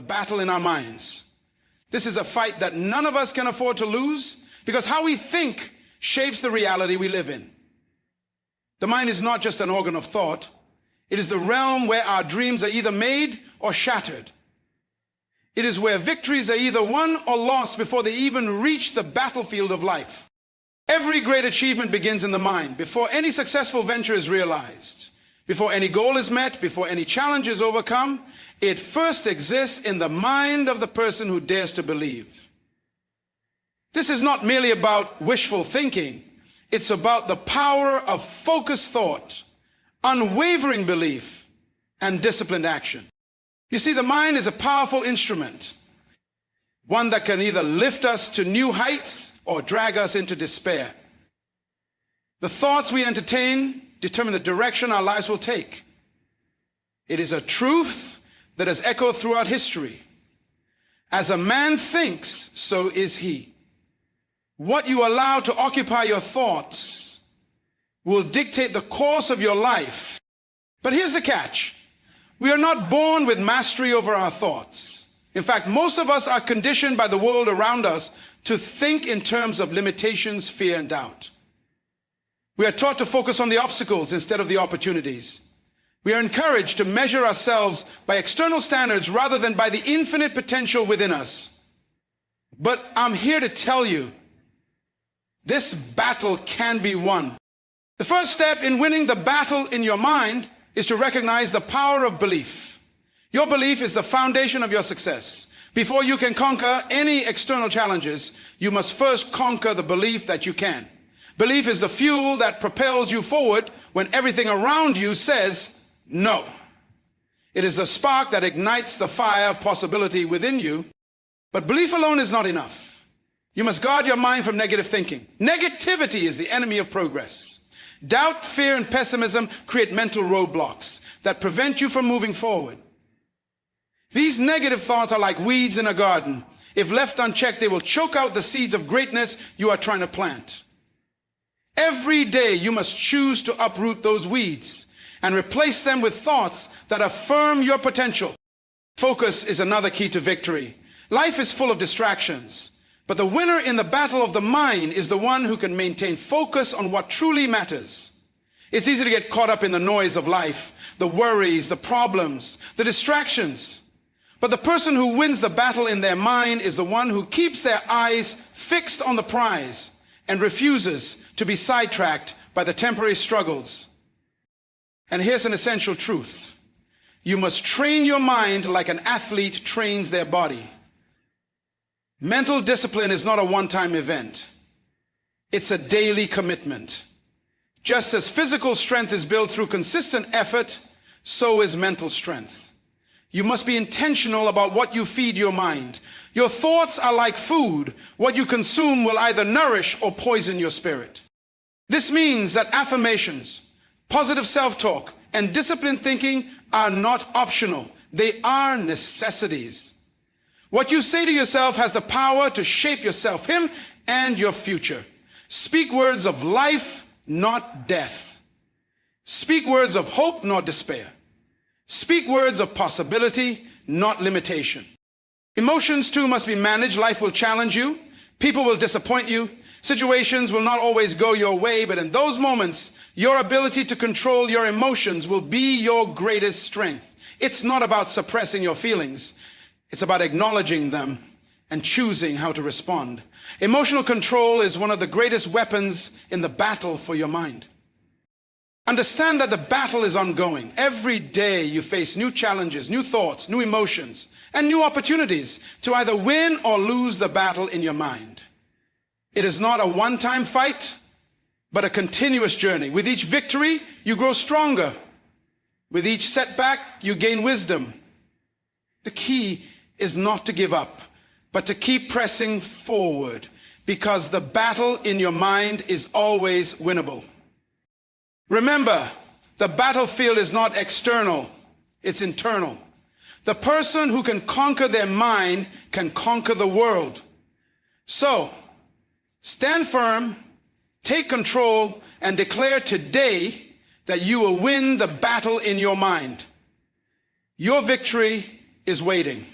battle in our minds. This is a fight that none of us can afford to lose because how we think shapes the reality we live in. The mind is not just an organ of thought. It is the realm where our dreams are either made or shattered. It is where victories are either won or lost before they even reach the battlefield of life. Every great achievement begins in the mind before any successful venture is realized. Before any goal is met, before any challenge is overcome, it first exists in the mind of the person who dares to believe. This is not merely about wishful thinking. It's about the power of focused thought, unwavering belief, and disciplined action. You see, the mind is a powerful instrument, one that can either lift us to new heights or drag us into despair. The thoughts we entertain determine the direction our lives will take. It is a truth that has echoed throughout history. As a man thinks, so is he. What you allow to occupy your thoughts will dictate the course of your life. But here's the catch. We are not born with mastery over our thoughts. In fact, most of us are conditioned by the world around us to think in terms of limitations, fear, and doubt. We are taught to focus on the obstacles instead of the opportunities. We are encouraged to measure ourselves by external standards rather than by the infinite potential within us. But I'm here to tell you, this battle can be won. The first step in winning the battle in your mind is to recognize the power of belief. Your belief is the foundation of your success. Before you can conquer any external challenges, you must first conquer the belief that you can. Belief is the fuel that propels you forward when everything around you says no. It is the spark that ignites the fire of possibility within you. But belief alone is not enough. You must guard your mind from negative thinking. Negativity is the enemy of progress. Doubt, fear, and pessimism create mental roadblocks that prevent you from moving forward. These negative thoughts are like weeds in a garden. If left unchecked, they will choke out the seeds of greatness you are trying to plant. Every day you must choose to uproot those weeds and replace them with thoughts that affirm your potential. Focus is another key to victory. Life is full of distractions. But the winner in the battle of the mind is the one who can maintain focus on what truly matters. It's easy to get caught up in the noise of life, the worries, the problems, the distractions. But the person who wins the battle in their mind is the one who keeps their eyes fixed on the prize and refuses to be sidetracked by the temporary struggles. And here's an essential truth. You must train your mind like an athlete trains their body. Mental discipline is not a one-time event. It's a daily commitment. Just as physical strength is built through consistent effort, so is mental strength. You must be intentional about what you feed your mind. Your thoughts are like food. What you consume will either nourish or poison your spirit. This means that affirmations, positive self-talk, and disciplined thinking are not optional. They are necessities. What you say to yourself has the power to shape your self-image and your future. Speak words of life, not death. Speak words of hope, not despair. Speak words of possibility, not limitation. Emotions too must be managed. Life will challenge you. People will disappoint you. Situations will not always go your way, but in those moments, your ability to control your emotions will be your greatest strength. It's not about suppressing your feelings. It's about acknowledging them and choosing how to respond. Emotional control is one of the greatest weapons in the battle for your mind. Understand that the battle is ongoing. Every day you face new challenges, new thoughts, new emotions, and new opportunities to either win or lose the battle in your mind. It is not a one-time fight, but a continuous journey. With each victory, you grow stronger. With each setback, you gain wisdom. The key is not to give up, but to keep pressing forward, because the battle in your mind is always winnable. Remember, the battlefield is not external, it's internal. The person who can conquer their mind can conquer the world. So, stand firm, take control, and declare today that you will win the battle in your mind. Your victory is waiting.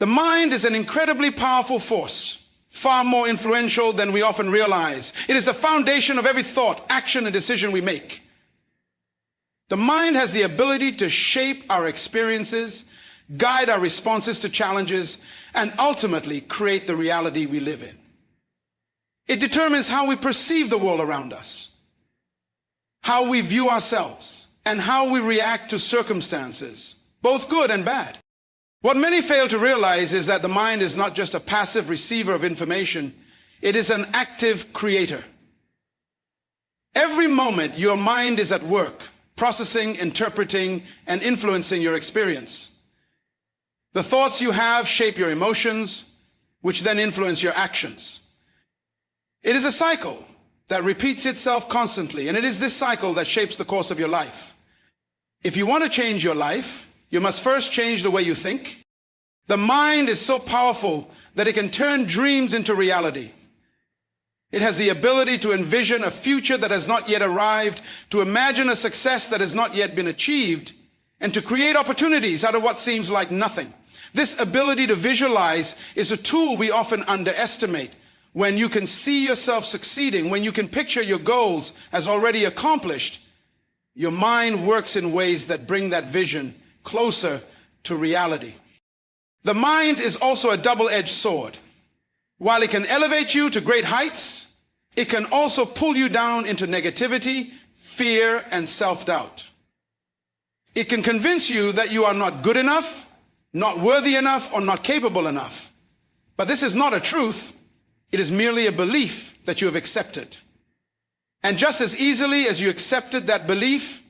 The mind is an incredibly powerful force, far more influential than we often realize. It is the foundation of every thought, action, and decision we make. The mind has the ability to shape our experiences, guide our responses to challenges, and ultimately create the reality we live in. It determines how we perceive the world around us, how we view ourselves, and how we react to circumstances, both good and bad. What many fail to realize is that the mind is not just a passive receiver of information, it is an active creator. Every moment your mind is at work, processing, interpreting, and influencing your experience. The thoughts you have shape your emotions, which then influence your actions. It is a cycle that repeats itself constantly, and it is this cycle that shapes the course of your life. If you want to change your life, you must first change the way you think. The mind is so powerful that it can turn dreams into reality. It has the ability to envision a future that has not yet arrived, to imagine a success that has not yet been achieved, and to create opportunities out of what seems like nothing. This ability to visualize is a tool we often underestimate. When you can see yourself succeeding, when you can picture your goals as already accomplished, your mind works in ways that bring that vision closer to reality. The mind is also a double-edged sword. While it can elevate you to great heights, it can also pull you down into negativity, fear, and self-doubt. It can convince you that you are not good enough, not worthy enough, or not capable enough. But this is not a truth. It is merely a belief that you have accepted. And just as easily as you accepted that belief,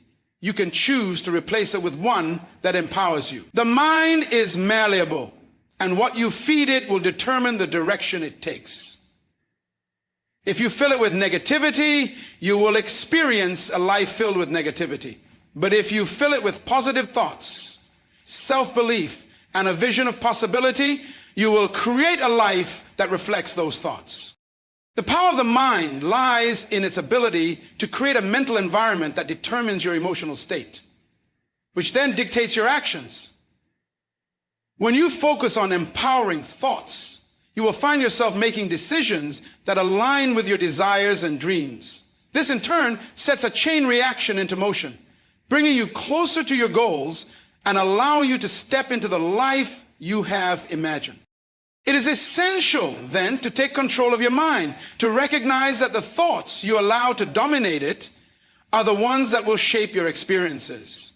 you can choose to replace it with one that empowers you. The mind is malleable, and what you feed it will determine the direction it takes. If you fill it with negativity, you will experience a life filled with negativity. But if you fill it with positive thoughts, self-belief, and a vision of possibility, you will create a life that reflects those thoughts. The power of the mind lies in its ability to create a mental environment that determines your emotional state, which then dictates your actions. When you focus on empowering thoughts, you will find yourself making decisions that align with your desires and dreams. This in turn sets a chain reaction into motion, bringing you closer to your goals and allowing you to step into the life you have imagined. It is essential then to take control of your mind, to recognize that the thoughts you allow to dominate it are the ones that will shape your experiences.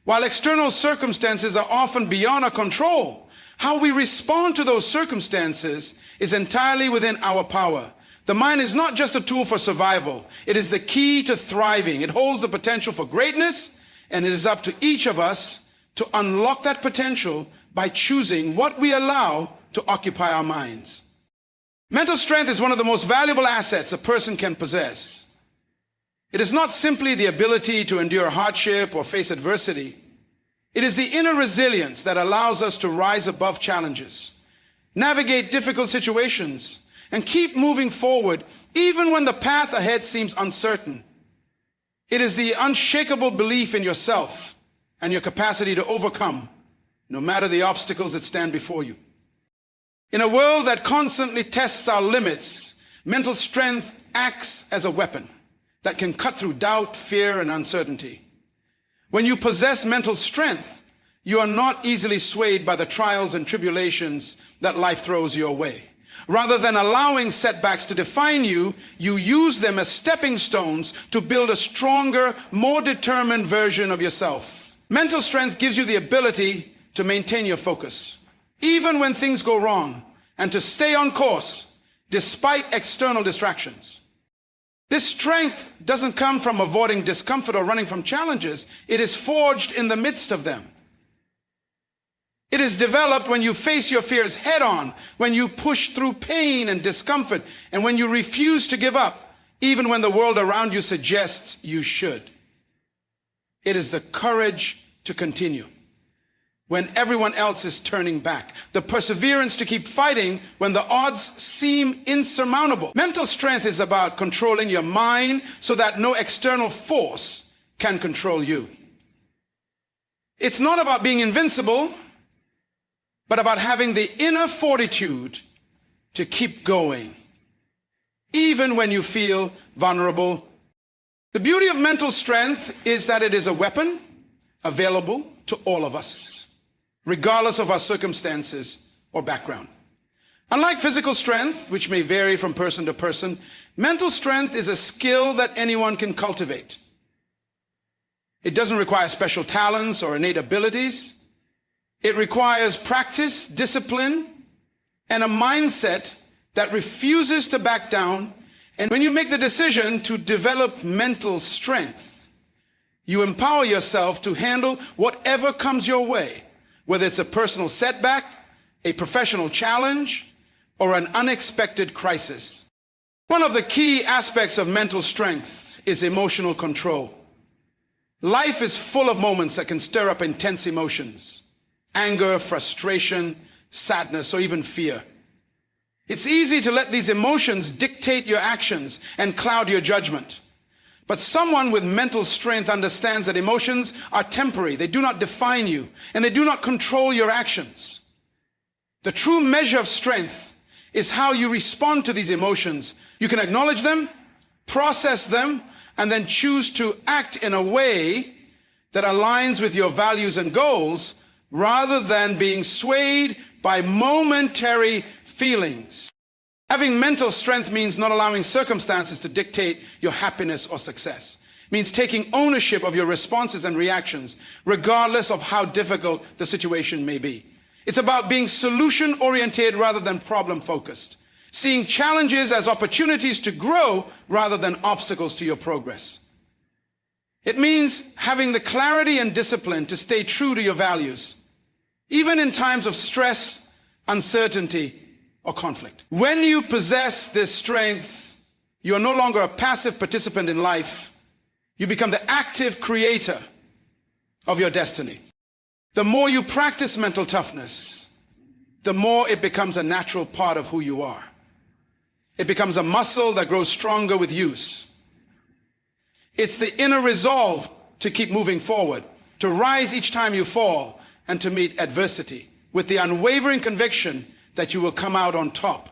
While external circumstances are often beyond our control, how we respond to those circumstances is entirely within our power. The mind is not just a tool for survival. It is the key to thriving. It holds the potential for greatness, and it is up to each of us to unlock that potential by choosing what we allow to occupy our minds. Mental strength is one of the most valuable assets a person can possess. It is not simply the ability to endure hardship or face adversity. It is the inner resilience that allows us to rise above challenges, navigate difficult situations, and keep moving forward even when the path ahead seems uncertain. It is the unshakable belief in yourself and your capacity to overcome, no matter the obstacles that stand before you. In a world that constantly tests our limits, mental strength acts as a weapon that can cut through doubt, fear, and uncertainty. When you possess mental strength, you are not easily swayed by the trials and tribulations that life throws your way. Rather than allowing setbacks to define you, you use them as stepping stones to build a stronger, more determined version of yourself. Mental strength gives you the ability to maintain your focus, even when things go wrong, and to stay on course despite external distractions. This strength doesn't come from avoiding discomfort or running from challenges. It is forged in the midst of them. It is developed when you face your fears head on, when you push through pain and discomfort, and when you refuse to give up, even when the world around you suggests you should. It is the courage to continue when everyone else is turning back, the perseverance to keep fighting when the odds seem insurmountable. Mental strength is about controlling your mind so that no external force can control you. It's not about being invincible. but about having the inner fortitude to keep going, even when you feel vulnerable. The beauty of mental strength is that it is a weapon available to all of us, regardless of our circumstances or background. Unlike physical strength, which may vary from person to person, mental strength is a skill that anyone can cultivate. It doesn't require special talents or innate abilities. It requires practice, discipline, and a mindset that refuses to back down. And when you make the decision to develop mental strength, you empower yourself to handle whatever comes your way, whether it's a personal setback, a professional challenge, or an unexpected crisis. One of the key aspects of mental strength is emotional control. Life is full of moments that can stir up intense emotions: anger, frustration, sadness, or even fear. It's easy to let these emotions dictate your actions and cloud your judgment. But someone with mental strength understands that emotions are temporary. They do not define you, and they do not control your actions. The true measure of strength is how you respond to these emotions. You can acknowledge them, process them, and then choose to act in a way that aligns with your values and goals, rather than being swayed by momentary feelings. Having mental strength means not allowing circumstances to dictate your happiness or success. It means taking ownership of your responses and reactions, regardless of how difficult the situation may be. It's about being solution-oriented rather than problem-focused, seeing challenges as opportunities to grow rather than obstacles to your progress. It means having the clarity and discipline to stay true to your values, even in times of stress, uncertainty, or conflict. When you possess this strength, you are no longer a passive participant in life. You become the active creator of your destiny. The more you practice mental toughness, the more it becomes a natural part of who you are. It becomes a muscle that grows stronger with use. It's the inner resolve to keep moving forward, to rise each time you fall, and to meet adversity with the unwavering conviction that you will come out on top.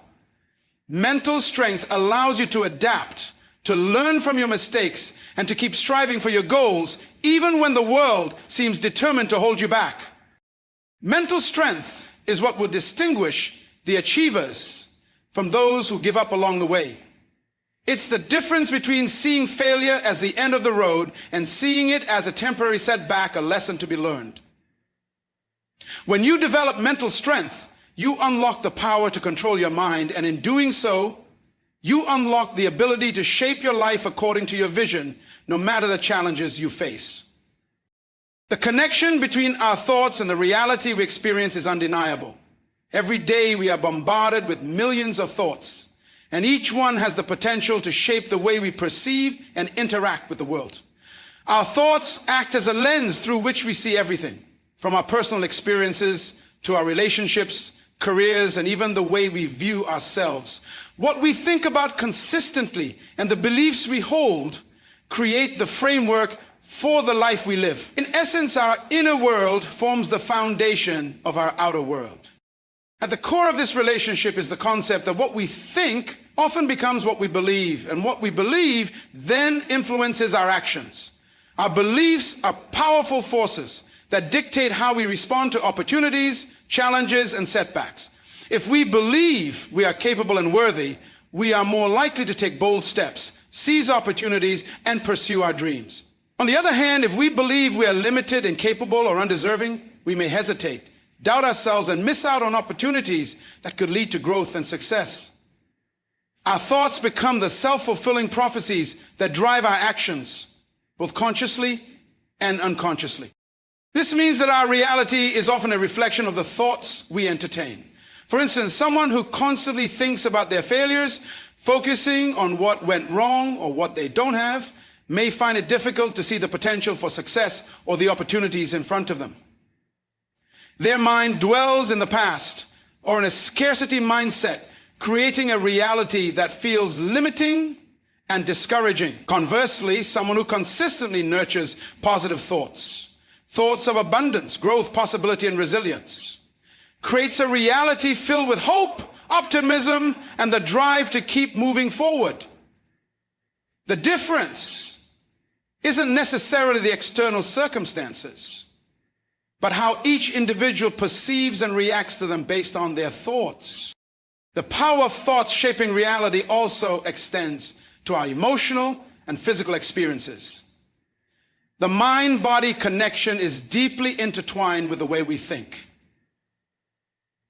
Mental strength allows you to adapt, to learn from your mistakes, and to keep striving for your goals, even when the world seems determined to hold you back. Mental strength is what will distinguish the achievers from those who give up along the way. It's the difference between seeing failure as the end of the road and seeing it as a temporary setback, a lesson to be learned. When you develop mental strength, you unlock the power to control your mind, and in doing so, you unlock the ability to shape your life according to your vision, no matter the challenges you face. The connection between our thoughts and the reality we experience is undeniable. Every day we are bombarded with millions of thoughts, and each one has the potential to shape the way we perceive and interact with the world. Our thoughts act as a lens through which we see everything, from our personal experiences to our relationships, careers, and even the way we view ourselves. What we think about consistently and the beliefs we hold create the framework for the life we live. In essence, our inner world forms the foundation of our outer world. At the core of this relationship is the concept that what we think often becomes what we believe, and what we believe then influences our actions. Our beliefs are powerful forces that dictate how we respond to opportunities, challenges, and setbacks. If we believe we are capable and worthy, we are more likely to take bold steps, seize opportunities, and pursue our dreams. On the other hand, if we believe we are limited, incapable, or undeserving, we may hesitate, doubt ourselves, and miss out on opportunities that could lead to growth and success. Our thoughts become the self-fulfilling prophecies that drive our actions, both consciously and unconsciously. This means that our reality is often a reflection of the thoughts we entertain. For instance, someone who constantly thinks about their failures, focusing on what went wrong or what they don't have, may find it difficult to see the potential for success or the opportunities in front of them. Their mind dwells in the past or in a scarcity mindset, creating a reality that feels limiting and discouraging. Conversely, someone who consistently nurtures positive thoughts of abundance, growth, possibility, and resilience, creates a reality filled with hope, optimism, and the drive to keep moving forward. The difference isn't necessarily the external circumstances, but how each individual perceives and reacts to them based on their thoughts. The power of thoughts shaping reality also extends to our emotional and physical experiences. The mind-body connection is deeply intertwined with the way we think.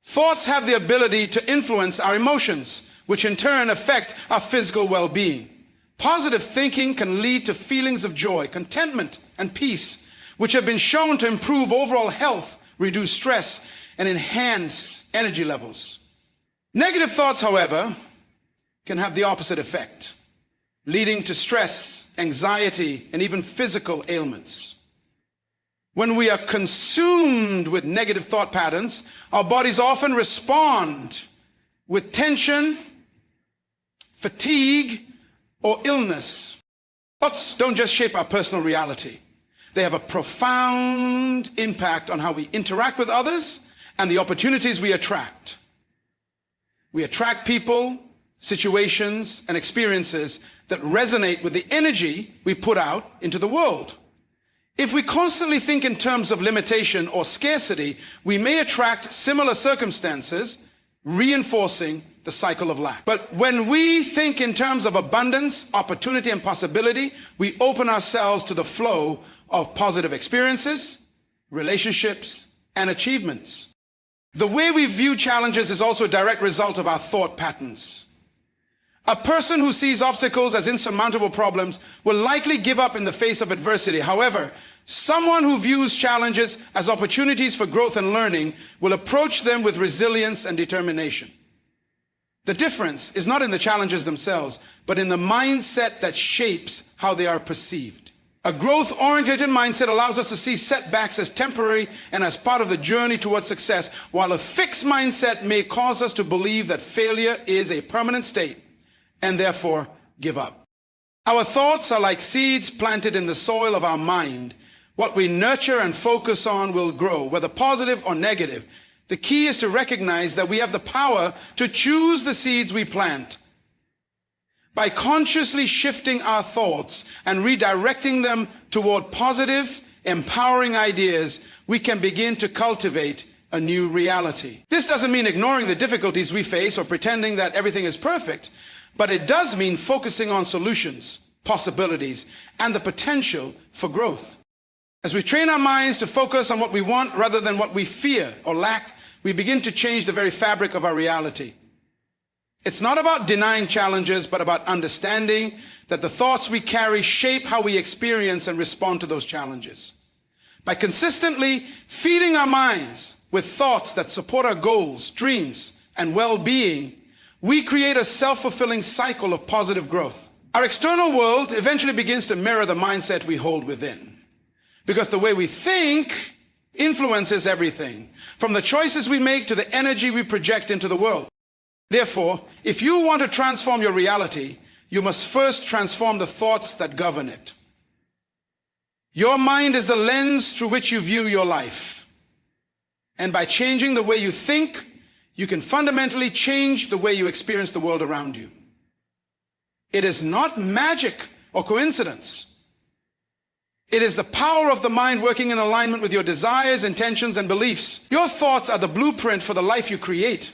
Thoughts have the ability to influence our emotions, which in turn affect our physical well-being. Positive thinking can lead to feelings of joy, contentment, and peace, which have been shown to improve overall health, reduce stress, and enhance energy levels. Negative thoughts, however, can have the opposite effect, leading to stress, anxiety, and even physical ailments. When we are consumed with negative thought patterns, our bodies often respond with tension, fatigue, or illness. Thoughts don't just shape our personal reality. They have a profound impact on how we interact with others and the opportunities we attract. We attract people, situations, and experiences that resonate with the energy we put out into the world. If we constantly think in terms of limitation or scarcity, we may attract similar circumstances, reinforcing the cycle of lack. But when we think in terms of abundance, opportunity, and possibility, we open ourselves to the flow of positive experiences, relationships, and achievements. The way we view challenges is also a direct result of our thought patterns. A person who sees obstacles as insurmountable problems will likely give up in the face of adversity. However, someone who views challenges as opportunities for growth and learning will approach them with resilience and determination. The difference is not in the challenges themselves, but in the mindset that shapes how they are perceived. A growth-oriented mindset allows us to see setbacks as temporary and as part of the journey towards success, while a fixed mindset may cause us to believe that failure is a permanent state and therefore give up. Our thoughts are like seeds planted in the soil of our mind. What we nurture and focus on will grow, whether positive or negative. The key is to recognize that we have the power to choose the seeds we plant. By consciously shifting our thoughts and redirecting them toward positive, empowering ideas, we can begin to cultivate a new reality. This doesn't mean ignoring the difficulties we face or pretending that everything is perfect, but it does mean focusing on solutions, possibilities, and the potential for growth. As we train our minds to focus on what we want rather than what we fear or lack, we begin to change the very fabric of our reality. It's not about denying challenges, but about understanding that the thoughts we carry shape how we experience and respond to those challenges. By consistently feeding our minds with thoughts that support our goals, dreams, and well-being, we create a self-fulfilling cycle of positive growth. Our external world eventually begins to mirror the mindset we hold within, because the way we think influences everything, from the choices we make to the energy we project into the world. Therefore, if you want to transform your reality, you must first transform the thoughts that govern it. Your mind is the lens through which you view your life. And by changing the way you think, you can fundamentally change the way you experience the world around you. It is not magic or coincidence. It is the power of the mind working in alignment with your desires, intentions, and beliefs. Your thoughts are the blueprint for the life you create.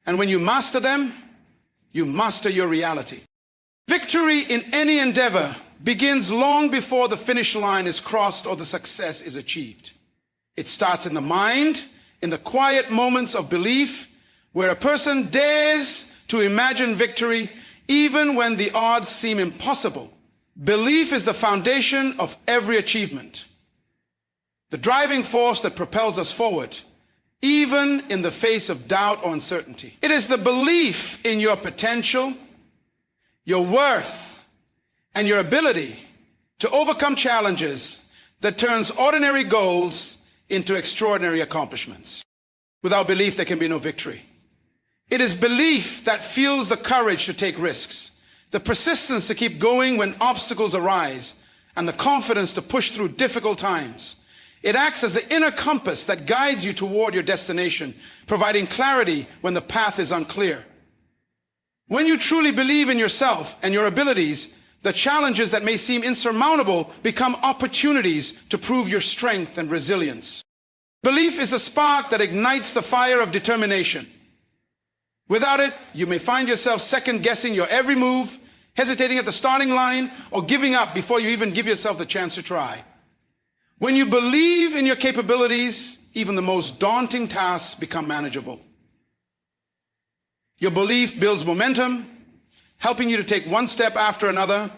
And when you master them, you master your reality. Victory in any endeavor begins long before the finish line is crossed or the success is achieved. It starts in the mind, in the quiet moments of belief, where a person dares to imagine victory even when the odds seem impossible. Belief is the foundation of every achievement, the driving force that propels us forward, even in the face of doubt or uncertainty. It is the belief in your potential, your worth, and your ability to overcome challenges that turns ordinary goals into extraordinary accomplishments. Without belief, there can be no victory. It is belief that fuels the courage to take risks, the persistence to keep going when obstacles arise, and the confidence to push through difficult times. It acts as the inner compass that guides you toward your destination, providing clarity when the path is unclear. When you truly believe in yourself and your abilities, the challenges that may seem insurmountable become opportunities to prove your strength and resilience. Belief is the spark that ignites the fire of determination. Without it, you may find yourself second-guessing your every move, hesitating at the starting line, or giving up before you even give yourself the chance to try. When you believe in your capabilities, even the most daunting tasks become manageable. Your belief builds momentum, helping you to take one step after another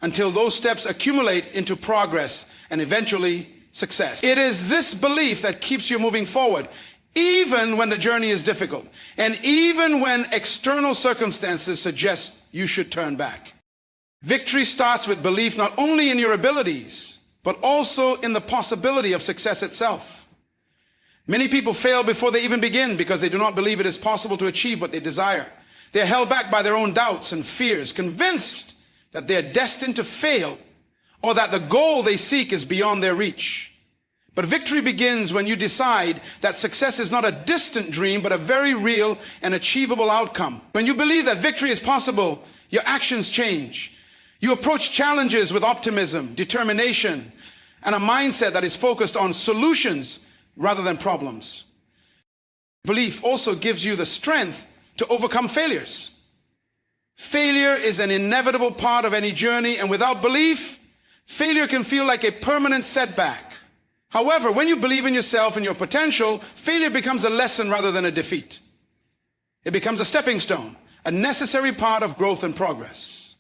until those steps accumulate into progress and eventually success. It is this belief that keeps you moving forward, even when the journey is difficult, and even when external circumstances suggest you should turn back. Victory starts with belief not only in your abilities, but also in the possibility of success itself. Many people fail before they even begin because they do not believe it is possible to achieve what they desire. They are held back by their own doubts and fears, convinced that they are destined to fail or that the goal they seek is beyond their reach. But victory begins when you decide that success is not a distant dream, but a very real and achievable outcome. When you believe that victory is possible, your actions change. You approach challenges with optimism, determination, and a mindset that is focused on solutions rather than problems. Belief also gives you the strength to overcome failures. Failure is an inevitable part of any journey, and without belief, failure can feel like a permanent setback. However, when you believe in yourself and your potential, failure becomes a lesson rather than a defeat. It becomes a stepping stone, a necessary part of growth and progress.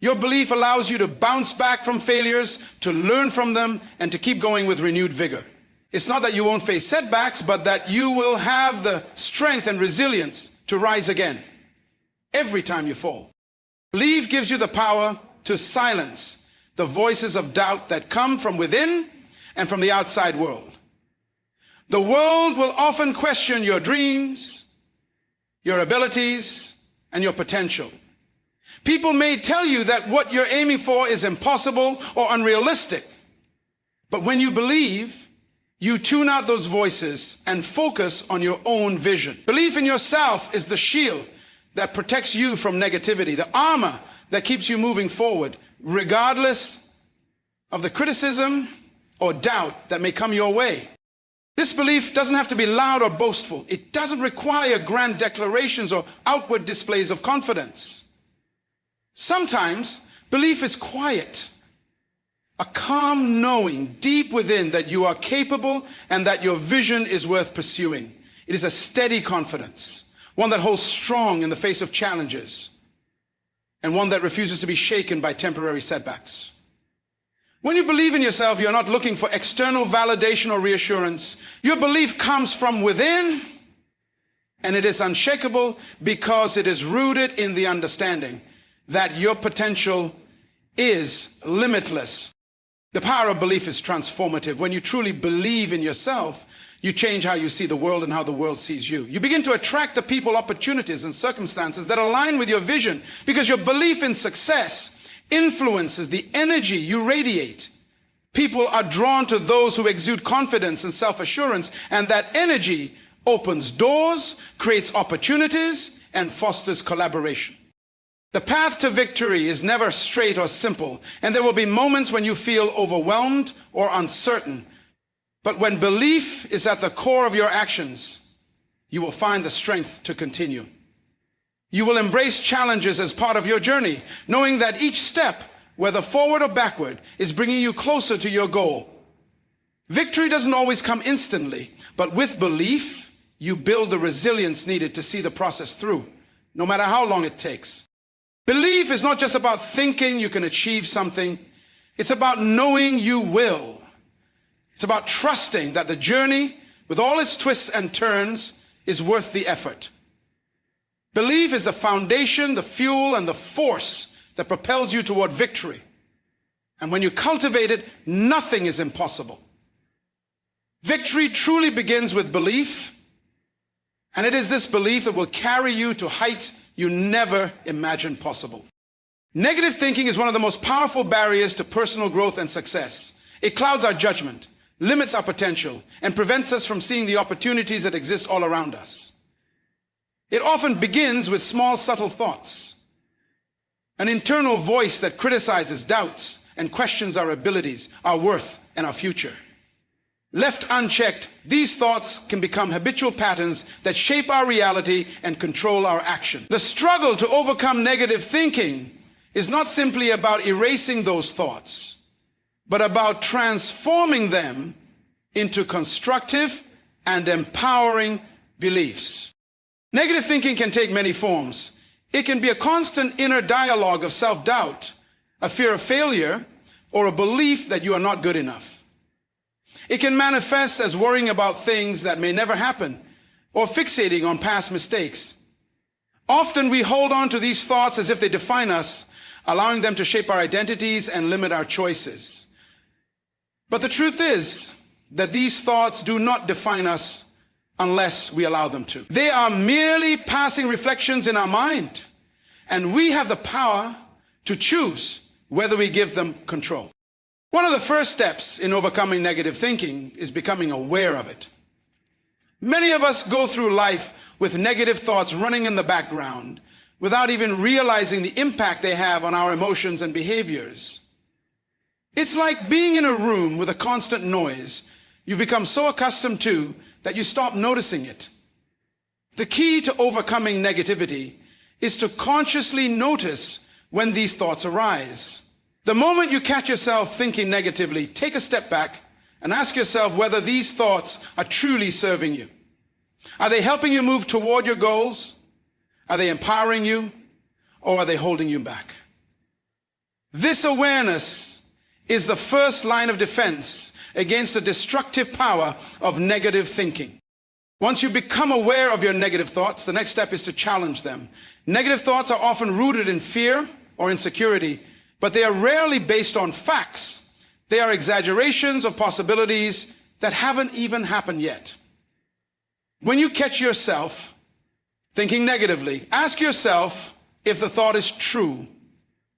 Your belief allows you to bounce back from failures, to learn from them, and to keep going with renewed vigor. It's not that you won't face setbacks, but that you will have the strength and resilience to rise again every time you fall. Belief gives you the power to silence the voices of doubt that come from within and from the outside world. The world will often question your dreams, your abilities, and your potential. People may tell you that what you're aiming for is impossible or unrealistic. But when you believe, you tune out those voices and focus on your own vision. Belief in yourself is the shield that protects you from negativity, the armor that keeps you moving forward, regardless of the criticism or doubt that may come your way. This belief doesn't have to be loud or boastful. It doesn't require grand declarations or outward displays of confidence. Sometimes belief is quiet, a calm knowing deep within that you are capable and that your vision is worth pursuing. It is a steady confidence, one that holds strong in the face of challenges, and one that refuses to be shaken by temporary setbacks. When you believe in yourself, you're not looking for external validation or reassurance. Your belief comes from within, and it is unshakable because it is rooted in the understanding that your potential is limitless. The power of belief is transformative. When you truly believe in yourself, you change how you see the world and how the world sees you. You begin to attract the people, opportunities, and circumstances that align with your vision because your belief in success influences the energy you radiate. People are drawn to those who exude confidence and self-assurance, and that energy opens doors, creates opportunities, and fosters collaboration. The path to victory is never straight or simple, and there will be moments when you feel overwhelmed or uncertain. But when belief is at the core of your actions, you will find the strength to continue. You will embrace challenges as part of your journey, knowing that each step, whether forward or backward, is bringing you closer to your goal. Victory doesn't always come instantly, but with belief, you build the resilience needed to see the process through, no matter how long it takes. Belief is not just about thinking you can achieve something. It's about knowing you will. It's about trusting that the journey, with all its twists and turns, is worth the effort. Belief is the foundation, the fuel, and the force that propels you toward victory. And when you cultivate it, nothing is impossible. Victory truly begins with belief, and it is this belief that will carry you to heights you never imagined possible. Negative thinking is one of the most powerful barriers to personal growth and success. It clouds our judgment, limits our potential, and prevents us from seeing the opportunities that exist all around us. It often begins with small, subtle thoughts. An internal voice that criticizes, doubts, and questions our abilities, our worth, and our future. Left unchecked, these thoughts can become habitual patterns that shape our reality and control our action. The struggle to overcome negative thinking is not simply about erasing those thoughts, but about transforming them into constructive and empowering beliefs. Negative thinking can take many forms. It can be a constant inner dialogue of self-doubt, a fear of failure, or a belief that you are not good enough. It can manifest as worrying about things that may never happen, or fixating on past mistakes. Often we hold on to these thoughts as if they define us, allowing them to shape our identities and limit our choices. But the truth is that these thoughts do not define us unless we allow them to. They are merely passing reflections in our mind, and we have the power to choose whether we give them control. One of the first steps in overcoming negative thinking is becoming aware of it. Many of us go through life with negative thoughts running in the background without even realizing the impact they have on our emotions and behaviors. It's like being in a room with a constant noise you've become so accustomed to that you stop noticing it. The key to overcoming negativity is to consciously notice when these thoughts arise. The moment you catch yourself thinking negatively, take a step back and ask yourself whether these thoughts are truly serving you. Are they helping you move toward your goals? Are they empowering you? Or are they holding you back? This awareness is the first line of defense against the destructive power of negative thinking. Once you become aware of your negative thoughts, the next step is to challenge them. Negative thoughts are often rooted in fear or insecurity, but they are rarely based on facts. They are exaggerations of possibilities that haven't even happened yet. When you catch yourself thinking negatively, ask yourself if the thought is true.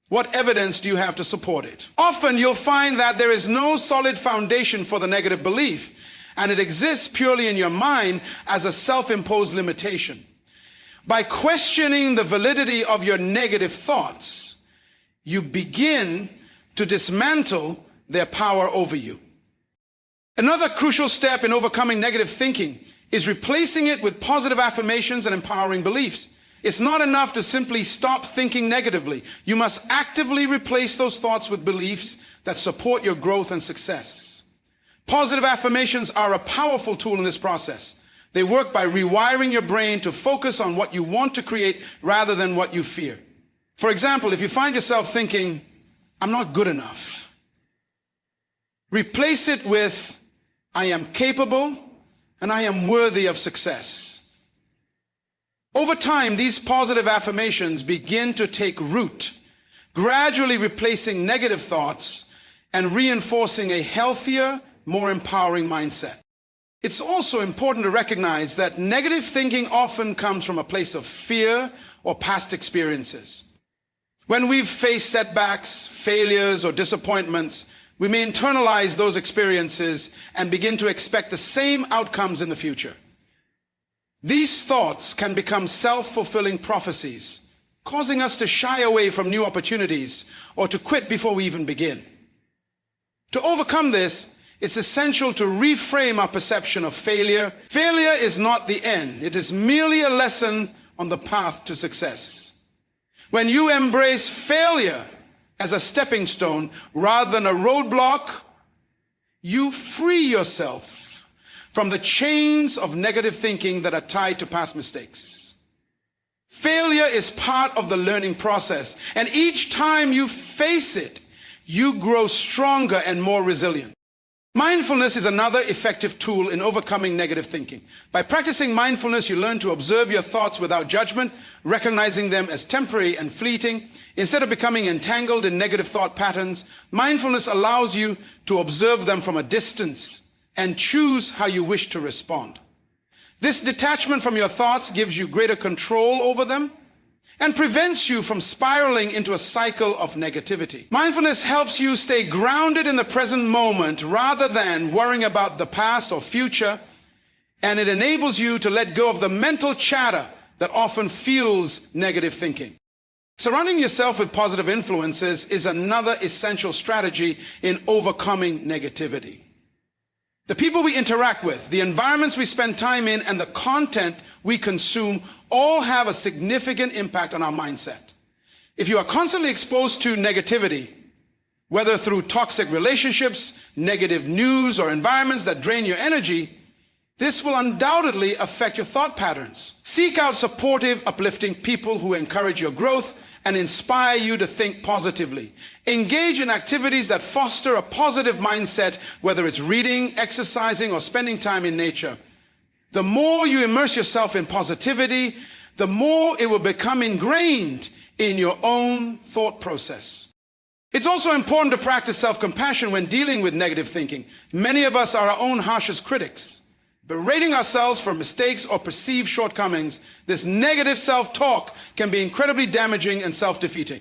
What evidence do you have to support it? Often you'll find that there is no solid foundation for the negative belief, and it exists purely in your mind as a self-imposed limitation. By questioning the validity of your negative thoughts, you begin to dismantle their power over you. Another crucial step in overcoming negative thinking is replacing it with positive affirmations and empowering beliefs. It's not enough to simply stop thinking negatively. You must actively replace those thoughts with beliefs that support your growth and success. Positive affirmations are a powerful tool in this process. They work by rewiring your brain to focus on what you want to create rather than what you fear. For example, if you find yourself thinking, "I'm not good enough," replace it with, "I am capable and I am worthy of success." Over time, these positive affirmations begin to take root, gradually replacing negative thoughts and reinforcing a healthier, more empowering mindset. It's also important to recognize that negative thinking often comes from a place of fear or past experiences. When we've faced setbacks, failures, or disappointments, we may internalize those experiences and begin to expect the same outcomes in the future. These thoughts can become self-fulfilling prophecies, causing us to shy away from new opportunities or to quit before we even begin. To overcome this, it's essential to reframe our perception of failure. Failure is not the end. It is merely a lesson on the path to success. When you embrace failure as a stepping stone rather than a roadblock, you free yourself from the chains of negative thinking that are tied to past mistakes. Failure is part of the learning process, and each time you face it, you grow stronger and more resilient. Mindfulness is another effective tool in overcoming negative thinking. By practicing mindfulness, you learn to observe your thoughts without judgment, recognizing them as temporary and fleeting. Instead of becoming entangled in negative thought patterns, mindfulness allows you to observe them from a distance and choose how you wish to respond. This detachment from your thoughts gives you greater control over them, and prevents you from spiraling into a cycle of negativity. Mindfulness helps you stay grounded in the present moment rather than worrying about the past or future, and it enables you to let go of the mental chatter that often fuels negative thinking. Surrounding yourself with positive influences is another essential strategy in overcoming negativity. The people we interact with, the environments we spend time in, and the content we consume all have a significant impact on our mindset. If you are constantly exposed to negativity, whether through toxic relationships, negative news, or environments that drain your energy, this will undoubtedly affect your thought patterns. Seek out supportive, uplifting people who encourage your growth and inspire you to think positively. Engage in activities that foster a positive mindset, whether it's reading, exercising, or spending time in nature. The more you immerse yourself in positivity, the more it will become ingrained in your own thought process. It's also important to practice self-compassion when dealing with negative thinking. Many of us are our own harshest critics. Berating ourselves for mistakes or perceived shortcomings, this negative self-talk can be incredibly damaging and self-defeating.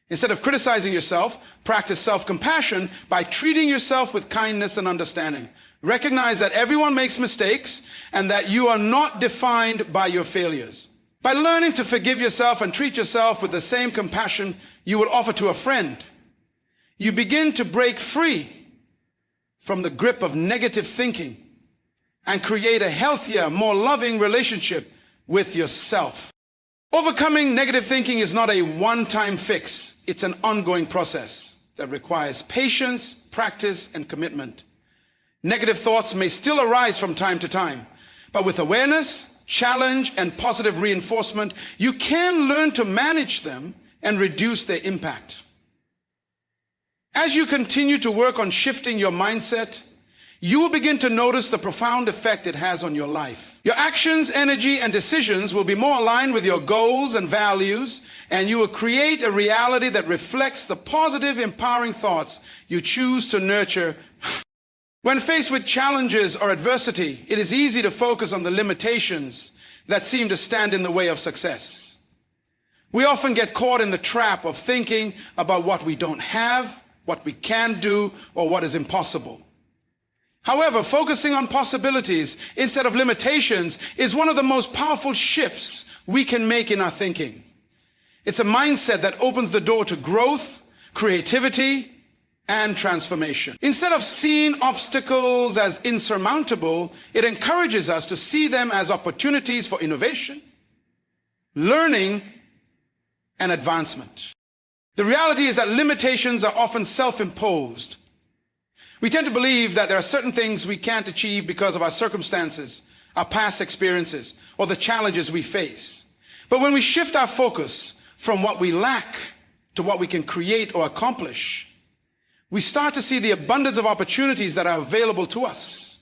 Instead of criticizing yourself, practice self-compassion by treating yourself with kindness and understanding. Recognize that everyone makes mistakes and that you are not defined by your failures. By learning to forgive yourself and treat yourself with the same compassion you would offer to a friend, you begin to break free from the grip of negative thinking and create a healthier, more loving relationship with yourself. Overcoming negative thinking is not a one-time fix. It's an ongoing process that requires patience, practice, and commitment. Negative thoughts may still arise from time to time, but with awareness, challenge, and positive reinforcement, you can learn to manage them and reduce their impact. As you continue to work on shifting your mindset, you will begin to notice the profound effect it has on your life. Your actions, energy, and decisions will be more aligned with your goals and values, and you will create a reality that reflects the positive, empowering thoughts you choose to nurture. When faced with challenges or adversity, it is easy to focus on the limitations that seem to stand in the way of success. We often get caught in the trap of thinking about what we don't have, what we can do, or what is impossible. However, focusing on possibilities instead of limitations is one of the most powerful shifts we can make in our thinking. It's a mindset that opens the door to growth, creativity, and transformation. Instead of seeing obstacles as insurmountable, it encourages us to see them as opportunities for innovation, learning, and advancement. The reality is that limitations are often self-imposed. We tend to believe that there are certain things we can't achieve because of our circumstances, our past experiences, or the challenges we face. But when we shift our focus from what we lack to what we can create or accomplish, we start to see the abundance of opportunities that are available to us.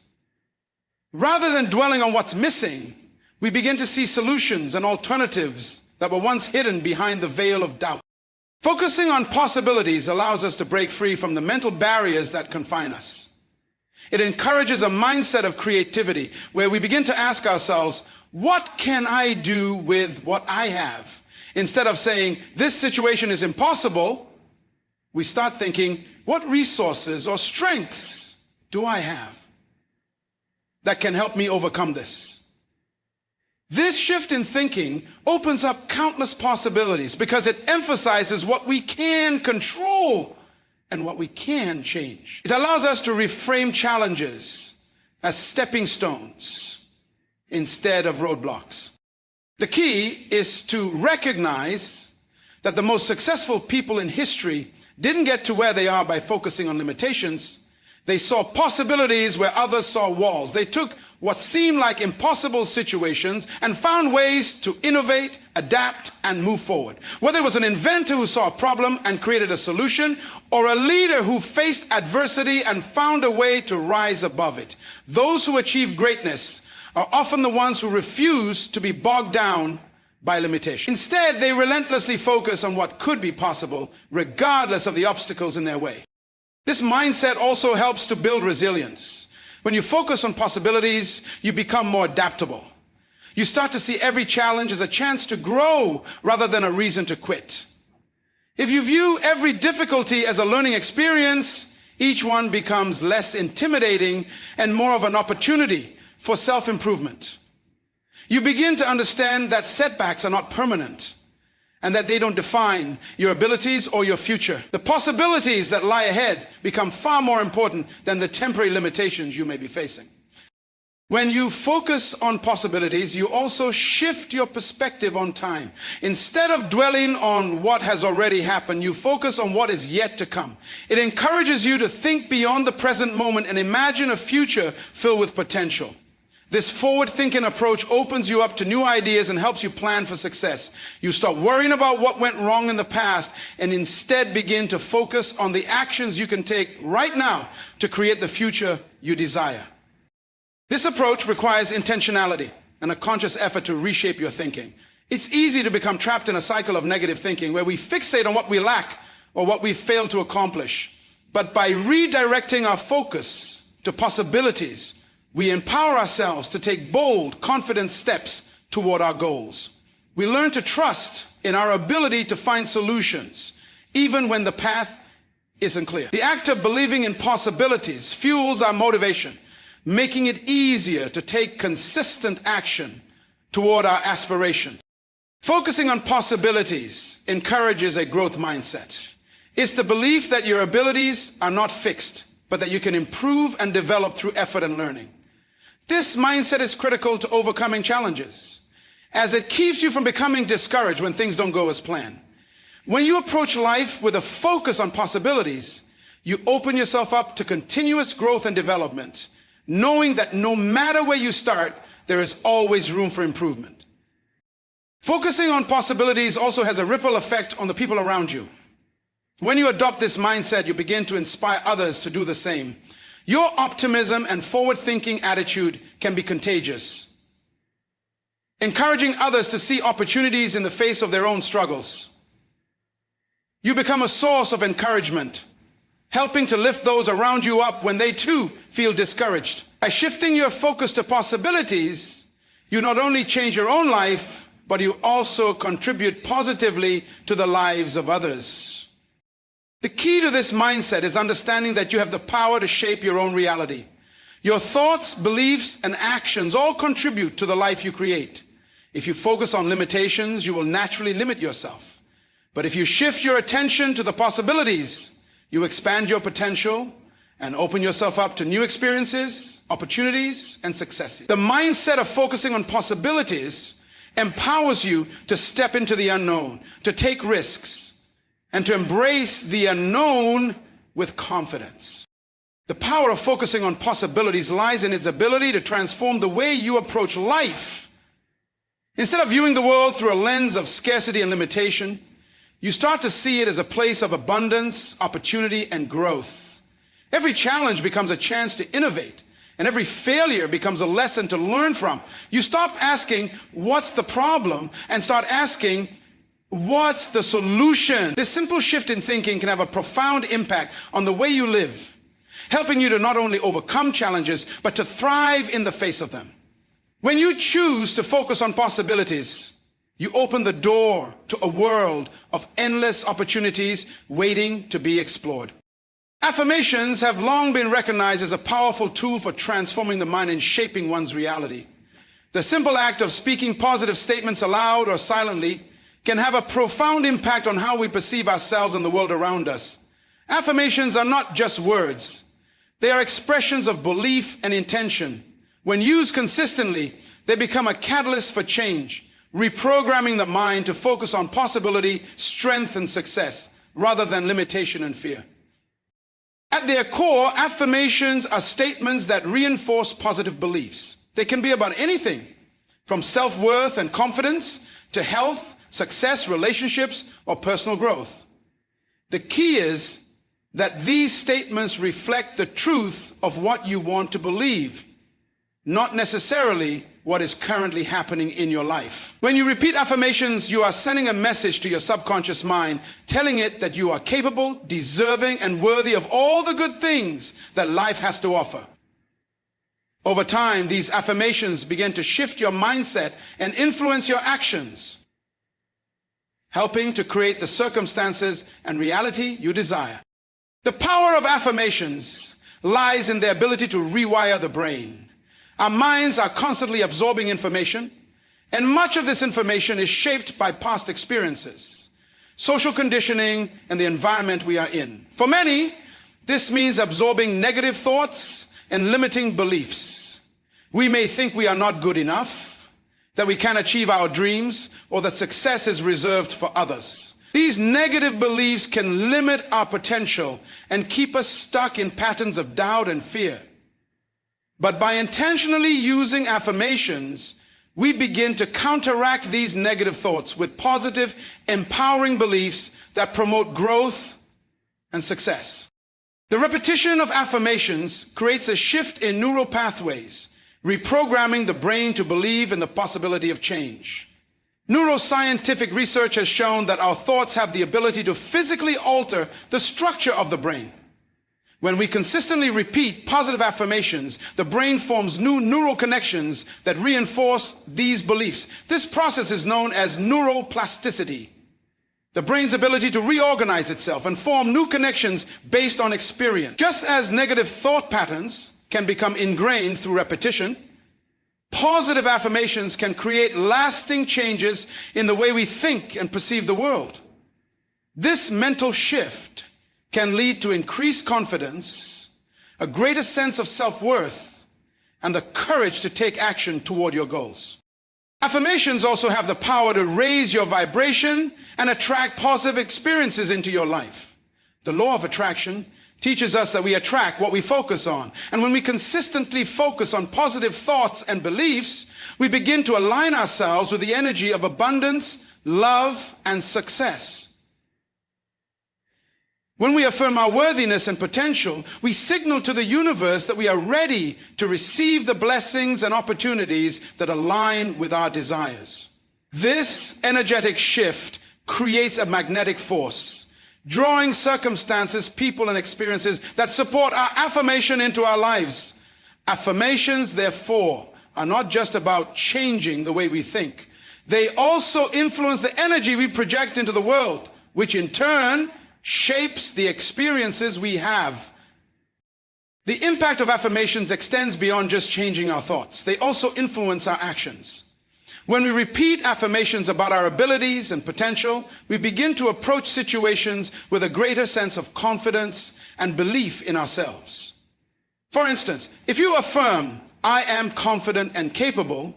Rather than dwelling on what's missing, we begin to see solutions and alternatives that were once hidden behind the veil of doubt. Focusing on possibilities allows us to break free from the mental barriers that confine us. It encourages a mindset of creativity where we begin to ask ourselves, what can I do with what I have? Instead of saying, this situation is impossible, we start thinking, what resources or strengths do I have that can help me overcome this? This shift in thinking opens up countless possibilities because it emphasizes what we can control and what we can change. It allows us to reframe challenges as stepping stones instead of roadblocks. The key is to recognize that the most successful people in history didn't get to where they are by focusing on limitations. They saw possibilities where others saw walls. They took what seemed like impossible situations and found ways to innovate, adapt, and move forward. Whether it was an inventor who saw a problem and created a solution, or a leader who faced adversity and found a way to rise above it. Those who achieve greatness are often the ones who refuse to be bogged down by limitation. Instead, they relentlessly focus on what could be possible, regardless of the obstacles in their way. This mindset also helps to build resilience. When you focus on possibilities, you become more adaptable. You start to see every challenge as a chance to grow rather than a reason to quit. If you view every difficulty as a learning experience, each one becomes less intimidating and more of an opportunity for self-improvement. You begin to understand that setbacks are not permanent and that they don't define your abilities or your future. The possibilities that lie ahead become far more important than the temporary limitations you may be facing. When you focus on possibilities, you also shift your perspective on time. Instead of dwelling on what has already happened, you focus on what is yet to come. It encourages you to think beyond the present moment and imagine a future filled with potential. This forward-thinking approach opens you up to new ideas and helps you plan for success. You stop worrying about what went wrong in the past and instead begin to focus on the actions you can take right now to create the future you desire. This approach requires intentionality and a conscious effort to reshape your thinking. It's easy to become trapped in a cycle of negative thinking where we fixate on what we lack or what we failed to accomplish. But by redirecting our focus to possibilities, we empower ourselves to take bold, confident steps toward our goals. We learn to trust in our ability to find solutions, even when the path isn't clear. The act of believing in possibilities fuels our motivation, making it easier to take consistent action toward our aspirations. Focusing on possibilities encourages a growth mindset. It's the belief that your abilities are not fixed, but that you can improve and develop through effort and learning. This mindset is critical to overcoming challenges, as it keeps you from becoming discouraged when things don't go as planned. When you approach life with a focus on possibilities, you open yourself up to continuous growth and development, knowing that no matter where you start, there is always room for improvement. Focusing on possibilities also has a ripple effect on the people around you. When you adopt this mindset, you begin to inspire others to do the same. Your optimism and forward-thinking attitude can be contagious, encouraging others to see opportunities in the face of their own struggles. You become a source of encouragement, helping to lift those around you up when they too feel discouraged. By shifting your focus to possibilities, you not only change your own life, but you also contribute positively to the lives of others. The key to this mindset is understanding that you have the power to shape your own reality. Your thoughts, beliefs, and actions all contribute to the life you create. If you focus on limitations, you will naturally limit yourself. But if you shift your attention to the possibilities, you expand your potential and open yourself up to new experiences, opportunities, and successes. The mindset of focusing on possibilities empowers you to step into the unknown, to take risks, and to embrace the unknown with confidence. The power of focusing on possibilities lies in its ability to transform the way you approach life. Instead of viewing the world through a lens of scarcity and limitation, you start to see it as a place of abundance, opportunity, and growth. Every challenge becomes a chance to innovate, and every failure becomes a lesson to learn from. You stop asking, what's the problem, and start asking, what's the solution? This simple shift in thinking can have a profound impact on the way you live, helping you to not only overcome challenges, but to thrive in the face of them. When you choose to focus on possibilities, you open the door to a world of endless opportunities waiting to be explored. Affirmations have long been recognized as a powerful tool for transforming the mind and shaping one's reality. The simple act of speaking positive statements aloud or silently can have a profound impact on how we perceive ourselves and the world around us. Affirmations are not just words. They are expressions of belief and intention. When used consistently, they become a catalyst for change, reprogramming the mind to focus on possibility, strength, and success, rather than limitation and fear. At their core, affirmations are statements that reinforce positive beliefs. They can be about anything, from self-worth and confidence to health, success, relationships, or personal growth. The key is that these statements reflect the truth of what you want to believe, not necessarily what is currently happening in your life. When you repeat affirmations, you are sending a message to your subconscious mind, telling it that you are capable, deserving, and worthy of all the good things that life has to offer. Over time, these affirmations begin to shift your mindset and influence your actions, helping to create the circumstances and reality you desire. The power of affirmations lies in their ability to rewire the brain. Our minds are constantly absorbing information, and much of this information is shaped by past experiences, social conditioning, and the environment we are in. For many, this means absorbing negative thoughts and limiting beliefs. We may think we are not good enough, that we can't achieve our dreams, or that success is reserved for others. These negative beliefs can limit our potential and keep us stuck in patterns of doubt and fear. But by intentionally using affirmations, we begin to counteract these negative thoughts with positive, empowering beliefs that promote growth and success. The repetition of affirmations creates a shift in neural pathways, reprogramming the brain to believe in the possibility of change. Neuroscientific research has shown that our thoughts have the ability to physically alter the structure of the brain. When we consistently repeat positive affirmations, the brain forms new neural connections that reinforce these beliefs. This process is known as neuroplasticity, the brain's ability to reorganize itself and form new connections based on experience. Just as negative thought patterns can become ingrained through repetition, positive affirmations can create lasting changes in the way we think and perceive the world. This mental shift can lead to increased confidence, a greater sense of self-worth, and the courage to take action toward your goals. Affirmations also have the power to raise your vibration and attract positive experiences into your life. The law of attraction teaches us that we attract what we focus on. And when we consistently focus on positive thoughts and beliefs, we begin to align ourselves with the energy of abundance, love, and success. When we affirm our worthiness and potential, we signal to the universe that we are ready to receive the blessings and opportunities that align with our desires. This energetic shift creates a magnetic force, drawing circumstances, people, and experiences that support our affirmation into our lives. Affirmations, therefore, are not just about changing the way we think. They also influence the energy we project into the world, which in turn shapes the experiences we have. The impact of affirmations extends beyond just changing our thoughts. They also influence our actions. When we repeat affirmations about our abilities and potential, we begin to approach situations with a greater sense of confidence and belief in ourselves. For instance, if you affirm, "I am confident and capable,"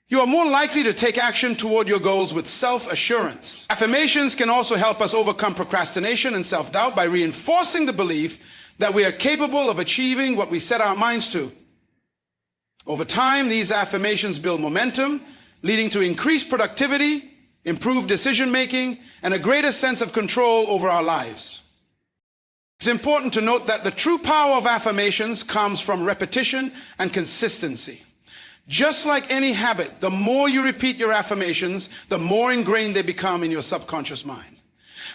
you are more likely to take action toward your goals with self-assurance. Affirmations can also help us overcome procrastination and self-doubt by reinforcing the belief that we are capable of achieving what we set our minds to. Over time, these affirmations build momentum, leading to increased productivity, improved decision-making, and a greater sense of control over our lives. It's important to note that the true power of affirmations comes from repetition and consistency. Just like any habit, the more you repeat your affirmations, the more ingrained they become in your subconscious mind.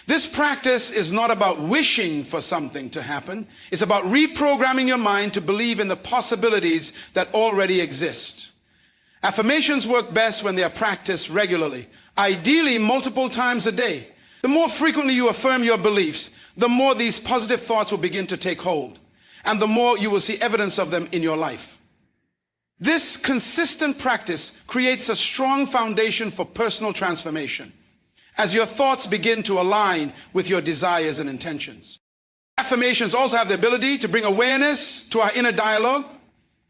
This practice is not about wishing for something to happen. It's about reprogramming your mind to believe in the possibilities that already exist. Affirmations work best when they are practiced regularly, ideally multiple times a day. The more frequently you affirm your beliefs, the more these positive thoughts will begin to take hold, and the more you will see evidence of them in your life. This consistent practice creates a strong foundation for personal transformation as your thoughts begin to align with your desires and intentions. Affirmations also have the ability to bring awareness to our inner dialogue.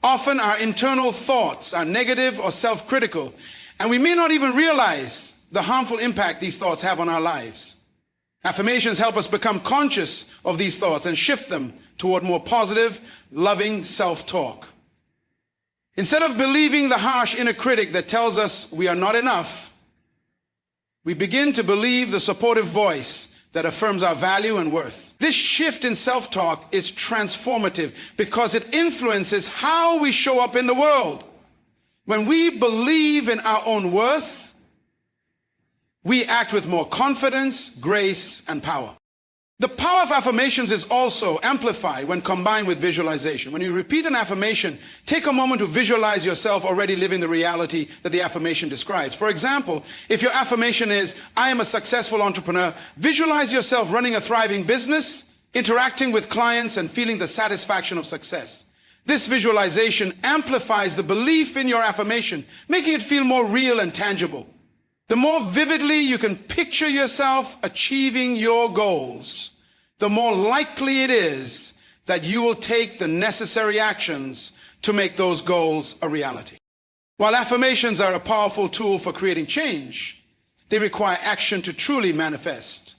Often our internal thoughts are negative or self-critical, and we may not even realize the harmful impact these thoughts have on our lives. Affirmations help us become conscious of these thoughts and shift them toward more positive, loving self-talk. Instead of believing the harsh inner critic that tells us we are not enough, we begin to believe the supportive voice that affirms our value and worth. This shift in self-talk is transformative because it influences how we show up in the world. When we believe in our own worth, we act with more confidence, grace, and power. The power of affirmations is also amplified when combined with visualization. When you repeat an affirmation, take a moment to visualize yourself already living the reality that the affirmation describes. For example, if your affirmation is, I am a successful entrepreneur, visualize yourself running a thriving business, interacting with clients, and feeling the satisfaction of success. This visualization amplifies the belief in your affirmation, making it feel more real and tangible. The more vividly you can picture yourself achieving your goals, the more likely it is that you will take the necessary actions to make those goals a reality. While affirmations are a powerful tool for creating change, they require action to truly manifest.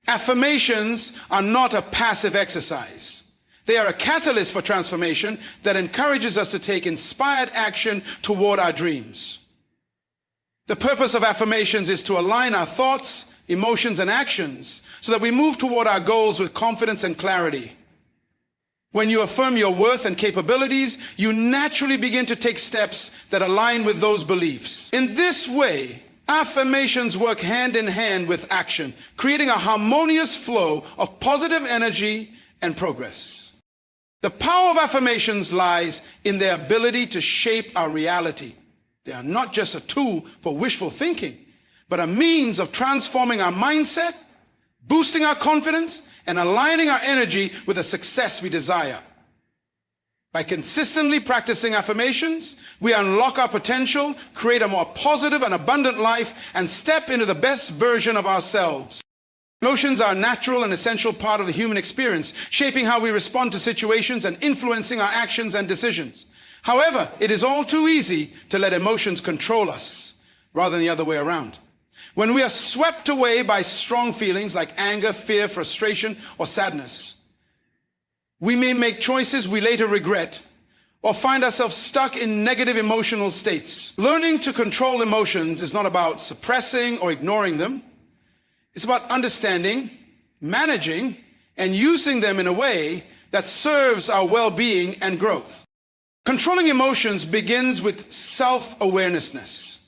Affirmations are not a passive exercise. They are a catalyst for transformation that encourages us to take inspired action toward our dreams. The purpose of affirmations is to align our thoughts, emotions, and actions so that we move toward our goals with confidence and clarity. When you affirm your worth and capabilities, you naturally begin to take steps that align with those beliefs. In this way, affirmations work hand in hand with action, creating a harmonious flow of positive energy and progress. The power of affirmations lies in their ability to shape our reality. They are not just a tool for wishful thinking, but a means of transforming our mindset, boosting our confidence, and aligning our energy with the success we desire. By consistently practicing affirmations, we unlock our potential, create a more positive and abundant life, and step into the best version of ourselves. Emotions are a natural and essential part of the human experience, shaping how we respond to situations and influencing our actions and decisions. However, it is all too easy to let emotions control us rather than the other way around. When we are swept away by strong feelings like anger, fear, frustration, or sadness, we may make choices we later regret or find ourselves stuck in negative emotional states. Learning to control emotions is not about suppressing or ignoring them. It's about understanding, managing, and using them in a way that serves our well-being and growth. Controlling emotions begins with self-awareness.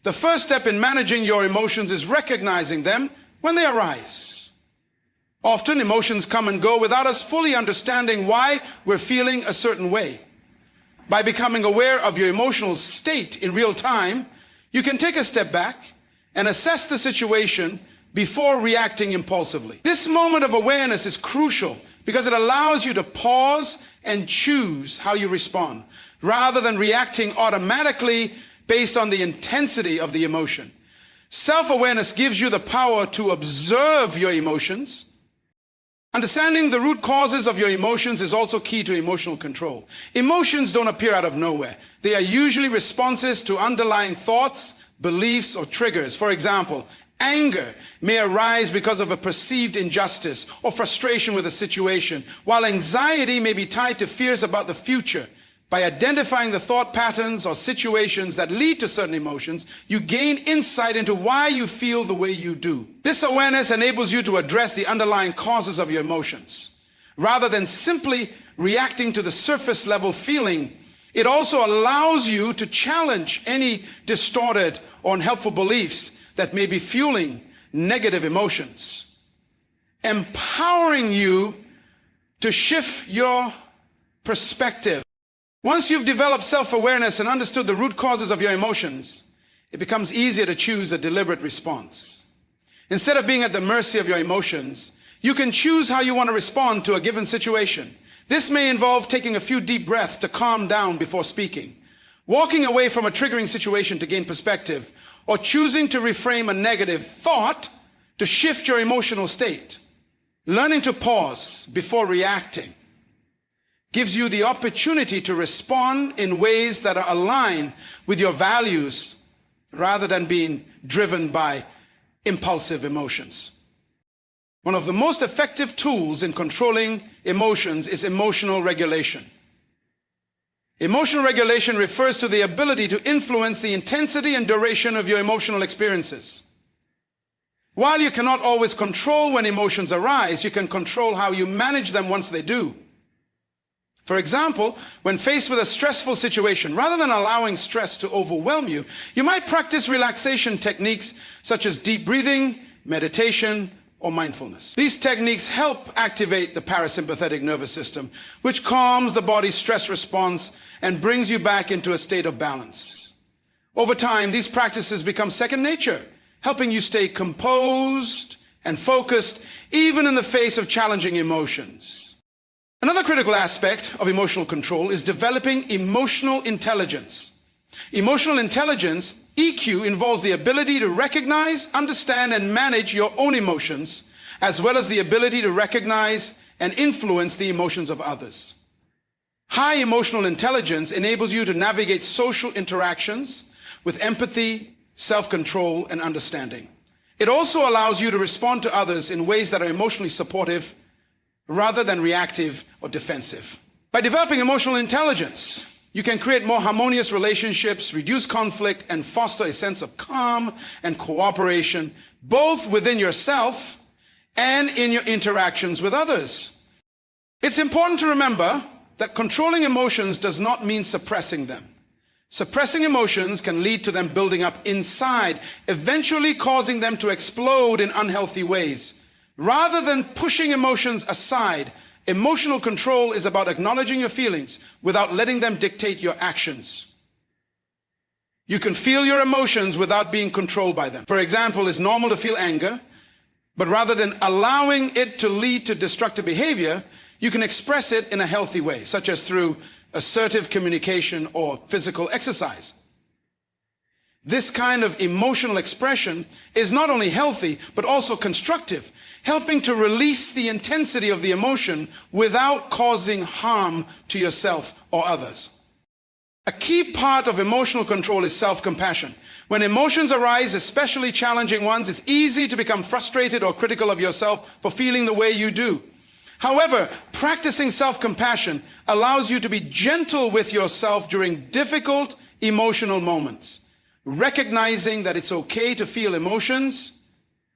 The first step in managing your emotions is recognizing them when they arise. Often emotions come and go without us fully understanding why we're feeling a certain way. By becoming aware of your emotional state in real time, you can take a step back and assess the situation before reacting impulsively. This moment of awareness is crucial because it allows you to pause and choose how you respond, rather than reacting automatically based on the intensity of the emotion. Self-awareness gives you the power to observe your emotions. Understanding the root causes of your emotions is also key to emotional control. Emotions don't appear out of nowhere. They are usually responses to underlying thoughts, beliefs, or triggers. For example, anger may arise because of a perceived injustice or frustration with a situation, while anxiety may be tied to fears about the future. By identifying the thought patterns or situations that lead to certain emotions, you gain insight into why you feel the way you do. This awareness enables you to address the underlying causes of your emotions. Rather than simply reacting to the surface level feeling, it also allows you to challenge any distorted or unhelpful beliefs that may be fueling negative emotions, empowering you to shift your perspective. Once you've developed self-awareness and understood the root causes of your emotions, it becomes easier to choose a deliberate response. Instead of being at the mercy of your emotions, you can choose how you want to respond to a given situation. This may involve taking a few deep breaths to calm down before speaking, walking away from a triggering situation to gain perspective, or choosing to reframe a negative thought to shift your emotional state. Learning to pause before reacting gives you the opportunity to respond in ways that are aligned with your values rather than being driven by impulsive emotions. One of the most effective tools in controlling emotions is emotional regulation. Emotional regulation refers to the ability to influence the intensity and duration of your emotional experiences. While you cannot always control when emotions arise, you can control how you manage them once they do. For example, when faced with a stressful situation, rather than allowing stress to overwhelm you, you might practice relaxation techniques such as deep breathing, meditation, or mindfulness. These techniques help activate the parasympathetic nervous system, which calms the body's stress response and brings you back into a state of balance. Over time, these practices become second nature, helping you stay composed and focused even in the face of challenging emotions. Another critical aspect of emotional control is developing emotional intelligence. Emotional intelligence, EQ, involves the ability to recognize, understand, and manage your own emotions, as well as the ability to recognize and influence the emotions of others. High emotional intelligence enables you to navigate social interactions with empathy, self-control, and understanding. It also allows you to respond to others in ways that are emotionally supportive rather than reactive or defensive. By developing emotional intelligence, you can create more harmonious relationships, reduce conflict, and foster a sense of calm and cooperation, both within yourself and in your interactions with others. It's important to remember that controlling emotions does not mean suppressing them. Suppressing emotions can lead to them building up inside, eventually causing them to explode in unhealthy ways. Rather than pushing emotions aside, emotional control is about acknowledging your feelings without letting them dictate your actions. You can feel your emotions without being controlled by them. For example, it's normal to feel anger, but rather than allowing it to lead to destructive behavior, you can express it in a healthy way, such as through assertive communication or physical exercise. This kind of emotional expression is not only healthy, but also constructive, helping to release the intensity of the emotion without causing harm to yourself or others. A key part of emotional control is self-compassion. When emotions arise, especially challenging ones, it's easy to become frustrated or critical of yourself for feeling the way you do. However, practicing self-compassion allows you to be gentle with yourself during difficult emotional moments. Recognizing that it's okay to feel emotions,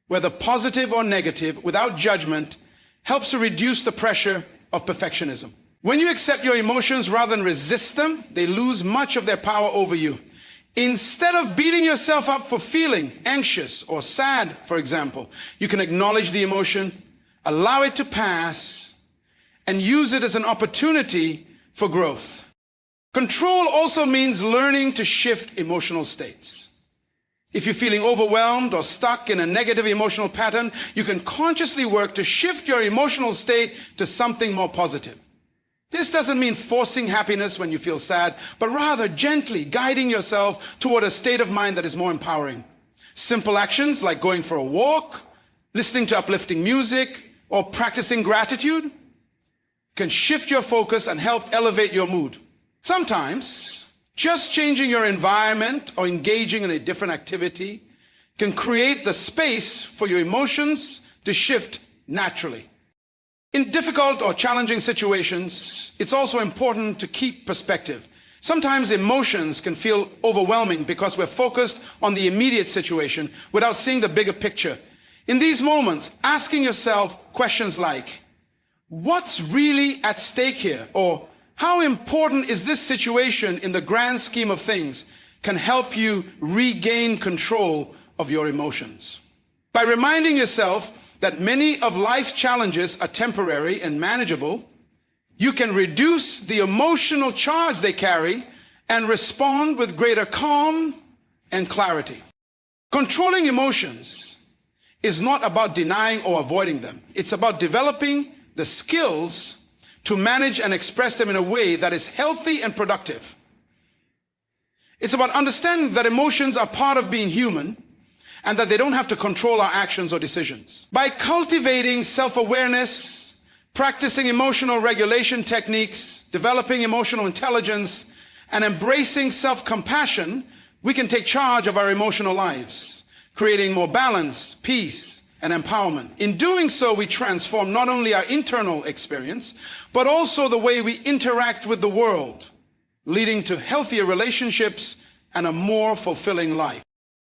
whether positive or negative, without judgment, helps to reduce the pressure of perfectionism. When you accept your emotions rather than resist them, they lose much of their power over you. Instead of beating yourself up for feeling anxious or sad, for example, you can acknowledge the emotion, allow it to pass, and use it as an opportunity for growth. Control also means learning to shift emotional states. If you're feeling overwhelmed or stuck in a negative emotional pattern, you can consciously work to shift your emotional state to something more positive. This doesn't mean forcing happiness when you feel sad, but rather gently guiding yourself toward a state of mind that is more empowering. Simple actions like going for a walk, listening to uplifting music, or practicing gratitude can shift your focus and help elevate your mood. Sometimes, just changing your environment or engaging in a different activity can create the space for your emotions to shift naturally. In difficult or challenging situations, it's also important to keep perspective. Sometimes emotions can feel overwhelming because we're focused on the immediate situation without seeing the bigger picture. In these moments, asking yourself questions like, what's really at stake here? Or how important is this situation in the grand scheme of things can help you regain control of your emotions. By reminding yourself that many of life's challenges are temporary and manageable, you can reduce the emotional charge they carry and respond with greater calm and clarity. Controlling emotions is not about denying or avoiding them. It's about developing the skills to manage and express them in a way that is healthy and productive. It's about understanding that emotions are part of being human and that they don't have to control our actions or decisions. By cultivating self-awareness, practicing emotional regulation techniques, developing emotional intelligence, and embracing self-compassion, we can take charge of our emotional lives, creating more balance, peace, and empowerment. In doing so, we transform not only our internal experience, but also the way we interact with the world, leading to healthier relationships and a more fulfilling life.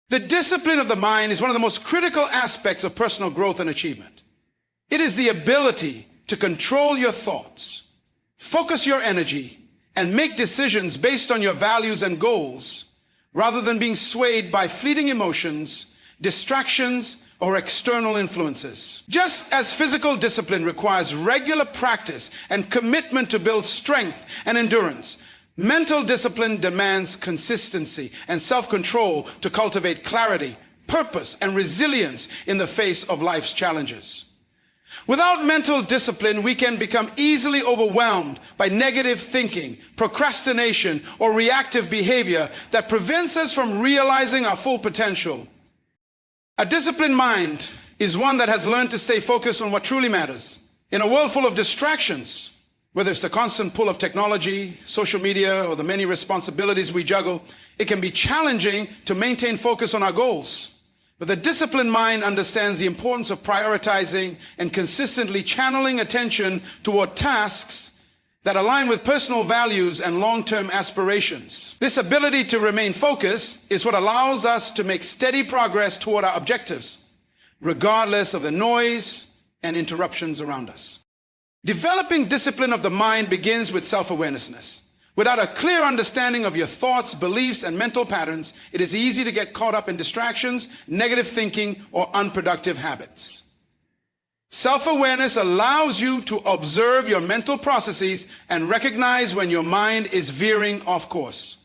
The discipline of the mind is one of the most critical aspects of personal growth and achievement. It is the ability to control your thoughts, focus your energy, and make decisions based on your values and goals, rather than being swayed by fleeting emotions, distractions, or external influences. Just as physical discipline requires regular practice and commitment to build strength and endurance, mental discipline demands consistency and self-control to cultivate clarity, purpose, and resilience in the face of life's challenges. Without mental discipline, we can become easily overwhelmed by negative thinking, procrastination, or reactive behavior that prevents us from realizing our full potential. A disciplined mind is one that has learned to stay focused on what truly matters. In a world full of distractions, whether it's the constant pull of technology, social media, or the many responsibilities we juggle, it can be challenging to maintain focus on our goals. But the disciplined mind understands the importance of prioritizing and consistently channeling attention toward tasks that align with personal values and long-term aspirations. This ability to remain focused is what allows us to make steady progress toward our objectives, regardless of the noise and interruptions around us. Developing discipline of the mind begins with self-awareness. Without a clear understanding of your thoughts, beliefs, and mental patterns, it is easy to get caught up in distractions, negative thinking, or unproductive habits. Self-awareness allows you to observe your mental processes and recognize when your mind is veering off course.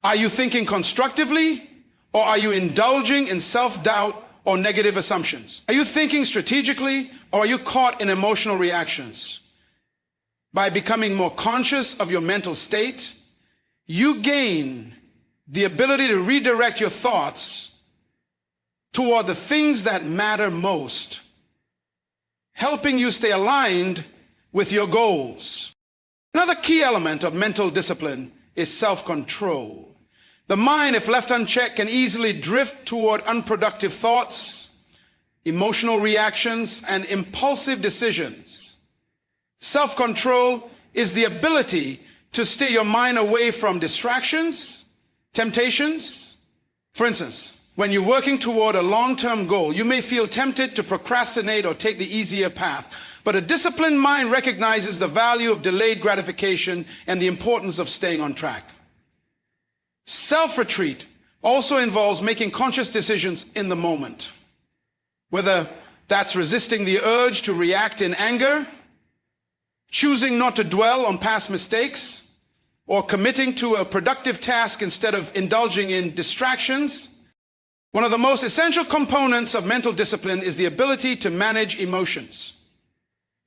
Are you thinking constructively, or are you indulging in self-doubt or negative assumptions? Are you thinking strategically, or are you caught in emotional reactions? By becoming more conscious of your mental state, you gain the ability to redirect your thoughts toward the things that matter most, helping you stay aligned with your goals. Another key element of mental discipline is self-control. The mind, if left unchecked, can easily drift toward unproductive thoughts, emotional reactions, and impulsive decisions. Self-control is the ability to steer your mind away from distractions, temptations. For instance, when you're working toward a long-term goal, you may feel tempted to procrastinate or take the easier path. But a disciplined mind recognizes the value of delayed gratification and the importance of staying on track. Self-retreat also involves making conscious decisions in the moment. Whether that's resisting the urge to react in anger, choosing not to dwell on past mistakes, or committing to a productive task instead of indulging in distractions. One of the most essential components of mental discipline is the ability to manage emotions.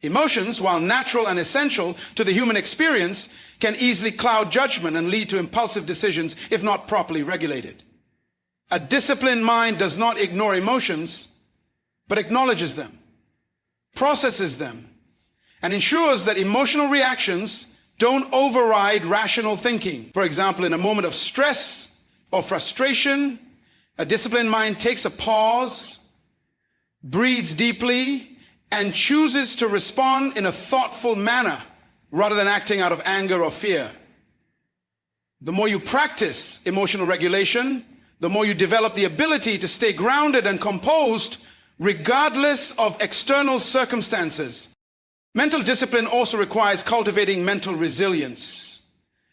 Emotions, while natural and essential to the human experience, can easily cloud judgment and lead to impulsive decisions if not properly regulated. A disciplined mind does not ignore emotions, but acknowledges them, processes them, and ensures that emotional reactions don't override rational thinking. For example, in a moment of stress or frustration, a disciplined mind takes a pause, breathes deeply, and chooses to respond in a thoughtful manner rather than acting out of anger or fear. The more you practice emotional regulation, the more you develop the ability to stay grounded and composed regardless of external circumstances. Mental discipline also requires cultivating mental resilience.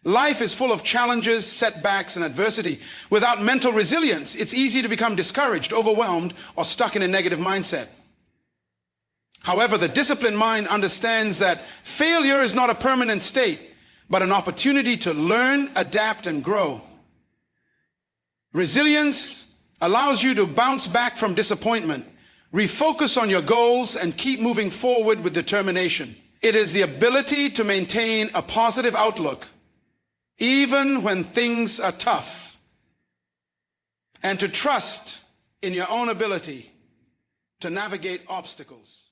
Life is full of challenges, setbacks, and adversity. Without mental resilience, it's easy to become discouraged, overwhelmed, or stuck in a negative mindset. However, the disciplined mind understands that failure is not a permanent state, but an opportunity to learn, adapt, and grow. Resilience allows you to bounce back from disappointment, refocus on your goals, and keep moving forward with determination. It is the ability to maintain a positive outlook, even when things are tough, and to trust in your own ability to navigate obstacles.